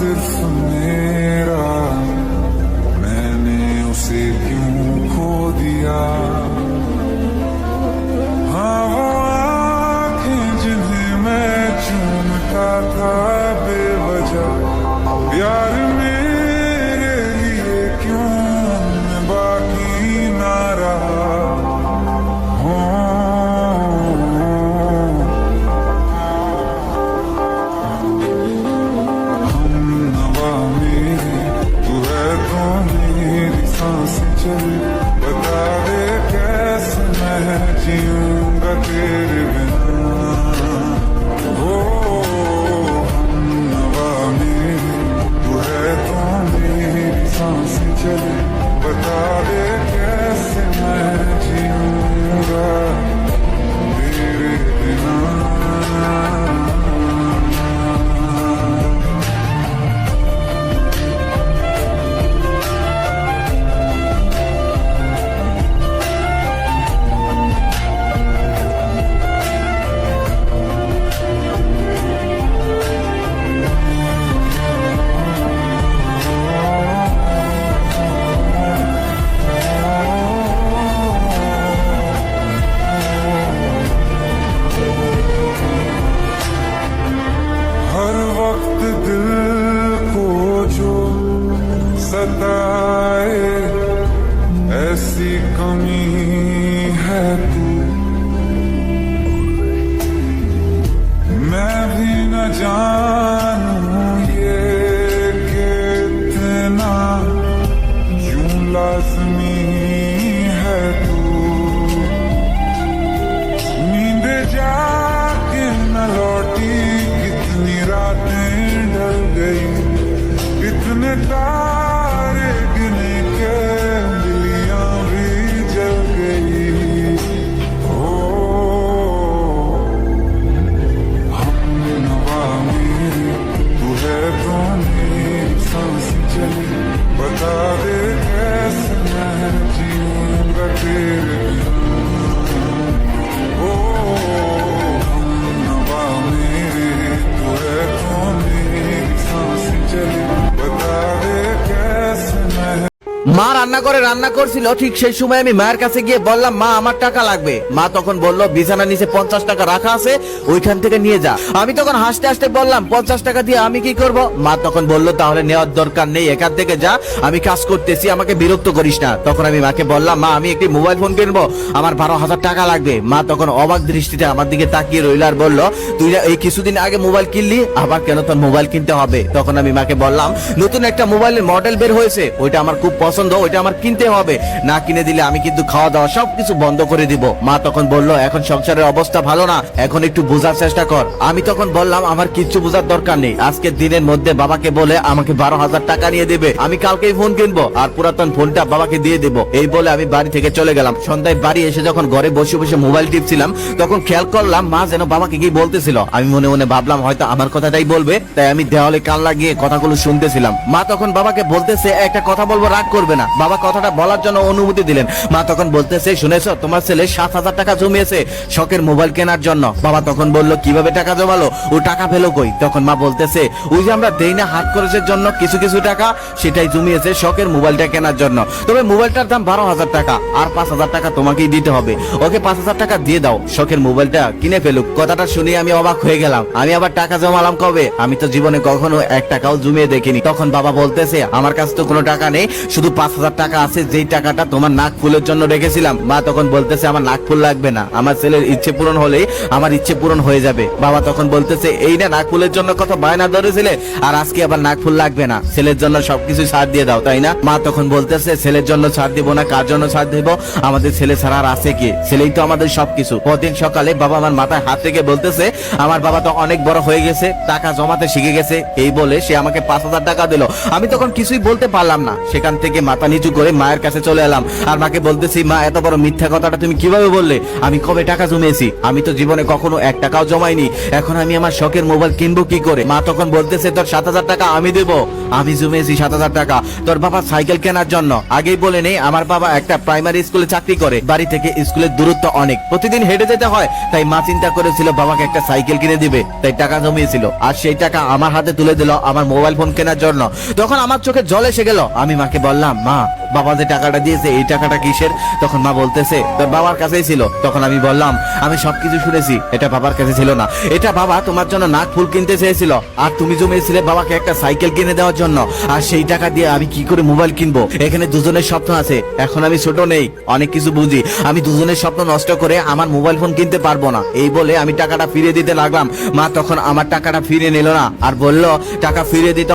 सिर्फ मेरा, मैंने उसे क्यों खो दिया। हाँ वो आंखें जिन्हें मैं चूमता था बेवजह, प्यार मेरे लिए क्यों बाकी ना रहा। बता दे कैसे मैं जीऊंगा तेरे बिना। हो हम नवा मेरे, तू है तो मेरी सांसें चले। बता दे कैसे मैं जीऊंगा तेरे बिना। हर वक्त दिल को जो सताए, ऐसी कमी है तू। मैं भी न जानूं ये कि इतना यूं लाज़मी है तू। नींद जाके न लौटी, कितनी रातें ढल गई, कितने तारे गिने के दिलियां भी जल गई। हो हम नवा मेरे, तू है तो मेरी सांसें चली। बता दे कैसे मैं जीऊंगा तेरे बिना। हो हम नवा मेरे, तू है तो मेरी सांसें चली। बता दे कैसे मैं। মা রান্না করে রান্না করছিল, ঠিক সেই সময় আমি মায়ের কাছে গিয়ে বললাম, মা আমার টাকা লাগবে। মা তখন বলল, বিছানার নিচে 50 টাকা রাখা আছে, ওইখান থেকে নিয়ে যা। আমি তখন হাসতে হাসতে বললাম, 50 টাকা দিয়ে আমি কি করব? মা তখন বলল, তাহলে নেওয়ার দরকার নেই, এখান থেকে যা, আমি কাজ করতেছি, আমাকে বিরক্ত করিস না। তখন আমি মাকে বললাম, মা আমি একটি মোবাইল ফোন কিনবো, আমার 12,000 টাকা লাগবে। মা তখন অবাক দৃষ্টিতে আমার দিকে তাকিয়ে রইল আর বলল, তুই এই কিছুদিন আগে মোবাইল কিনলি, আবার কেন তোর মোবাইল কিনতে হবে? তখন আমি মাকে বললাম, নতুন একটা মোবাইলের মডেল বের হয়েছে, ওইটা আমার খুব পছন্দ, ওইটা আমার কিনতে হবে, না কিনে দিলে আমি কিন্তু খাওয়া দাওয়া সবকিছু বন্ধ করে দিব। মা তখন বলল, এখন সংসারের অবস্থা ভালো না, এখন একটু বোঝার চেষ্টা কর। আমি তখন বললাম, আমার কিচ্ছু বোঝার দরকার নেই, আজকের দিনের মধ্যে বাবাকে বলে আমাকে 12,000 টাকা নিয়ে দেবে, আমি কালকেই ফোন কিনবো আর পুরাতন ফোনটা বাবাকে দিয়ে দেবো। এই বলে আমি বাড়ি থেকে চলে গেলাম। সন্ধ্যায় বাড়ি এসে যখন ঘরে বসে বসে মোবাইল টিপছিলাম, তখন খেয়াল করলাম মা যেন বাবাকে কি বলতেছিল। আমি মনে মনে ভাবলাম হয়তো আমার কথাটাই বলবে, তাই আমি দেওয়ালে কান লাগিয়ে কথাগুলো শুনতেছিলাম। মা তখন বাবাকে বলতেছে, একটা কথা বলবো, রাগ করবে না। বাবা কথাটা বলার জন্য অনুমতি দিলেন। মা তখন বলতেছে, শুনেছো তোমার ছেলে 7,000 টাকা জমিয়েছে শখের মোবাইল কেনার জন্য। বাবা তখন বলল, কিভাবে টাকা জমালো, ও টাকা পেলো কই? তখন মা বলতেছে, ওই যে আমরা দেই না হাত খরচের জন্য কিছু কিছু টাকা, সেটাই জমিয়েছে শখের মোবাইলটা কেনার জন্য। তবে মোবাইলটার দাম 12,000 টাকা, আর 5,000 টাকা তোমাকেই দিতে হবে। ওকে 5,000 টাকা দিয়ে দাও, শখের মোবাইলটা কিনে ফেলুক। কথাটা শুনে আমি অবাক হয়ে গেলাম। আমি আবার টাকা জমালাম কবে? আমি তো জীবনে কখনো 1 টাকাও জমিয়ে দেখিনি। তখন বাবা বলতেছে, আমার কাছে তো কোনো টাকা নেই, শুধু 5,000 টাকা আছে, যেই টাকাটা তোমার নাক ফুলের জন্য রেখেছিলাম। মা তখন বলতেছে, আমার নাক ফুল লাগবে না, আমার ছেলের ইচ্ছে পূরণ হলেই আমার ইচ্ছে পূরণ হয়ে যাবে। বাবা তখন বলতেছে, এই না নাক ফুলের জন্য কত বায়না ধরেছিলে, আর আজকে আবার নাক ফুল লাগবে না, ছেলের জন্য সবকিছু ছাড় দিয়ে দাও, তাই না? মা তখন বলতেছে, ছেলের জন্য ছাড় দিব না, কার জন্য ছাড় দিব? আমাদের ছেলে ছাড়া আর আছে কি? ছেলেই তো আমাদের সবকিছু। পরদিন সকালে বাবা আমার মাথায় হাত থেকে বলতেছে, আমার বাবা তো অনেক বড় হয়ে গেছে, টাকা জমাতে শিখে গেছে। এই বলে সে আমাকে 5,000 টাকা দিল। আমি তখন কিছুই বলতে পারলাম না। সেখান থেকে মাথা নিচু করে মায়ের কাছে চলে এলাম আর মাকে বলতেছি, মা এত বড় মিথ্যা কথাটা তুমি কিভাবে বললে? আমি কবে টাকা জমিয়েছি? আমি তো জীবনে কখনো 1 টাকাও জমাইনি। এখন আমি আমার শখের মোবাইল কিনবো কি করে? মা তখন বলতেছে, তোর 7,000 টাকা আমি দেবো। আমি জমিয়েছি 7,000 টাকা তোর বাবা সাইকেল কেনার জন্য। আগেই বলে নেই, আমার বাবা একটা প্রাইমারি স্কুলে চাকরি করে। বাড়ি থেকে স্কুলের দূরত্ব অনেক, প্রতিদিন হেঁটে যেতে হয়। তাই মা চিন্তা করেছিল বাবাকে একটা সাইকেল কিনে দিবে, তাই টাকা জমিয়েছিল। আর সেই টাকা আমার হাতে তুলে দিল আমার মোবাইল ফোন কেনার জন্য। তখন আমার চোখে জল এসে গেল। আমি মাকে বললাম, মা বাবা যে টাকাটা দিয়েছে এই টাকাটা কিসের? তখন মা বলতেছে, তোর বাবার কাছেই ছিল। তখন আমি বললাম, আমি সবকিছু শুনেছি, এটা বাবার কাছে ছিল না, এটা বাবা তোমার জন্য নাক ফুল কিনতে চেয়েছিল। আর তুমি জমিয়েছিলে বাবাকে একটা সাইকেল কিনে দেওয়ার জন্য। আর সেই টাকা দিয়ে আমি কি করে মোবাইল কিনবো? এখানে দুজনের স্বপ্ন আছে। এখন আমি ছোট নেই, অনেক কিছু বুঝি। আমি দুজনের স্বপ্ন নষ্ট করে আমার মোবাইল ফোন কিনতে পারবো না। এই বলে আমি টাকাটা ফিরিয়ে দিতে লাগলাম। মা তখন আমার টাকাটা ফিরিয়ে নিল না আর বলল, টাকা ফিরিয়ে দিতে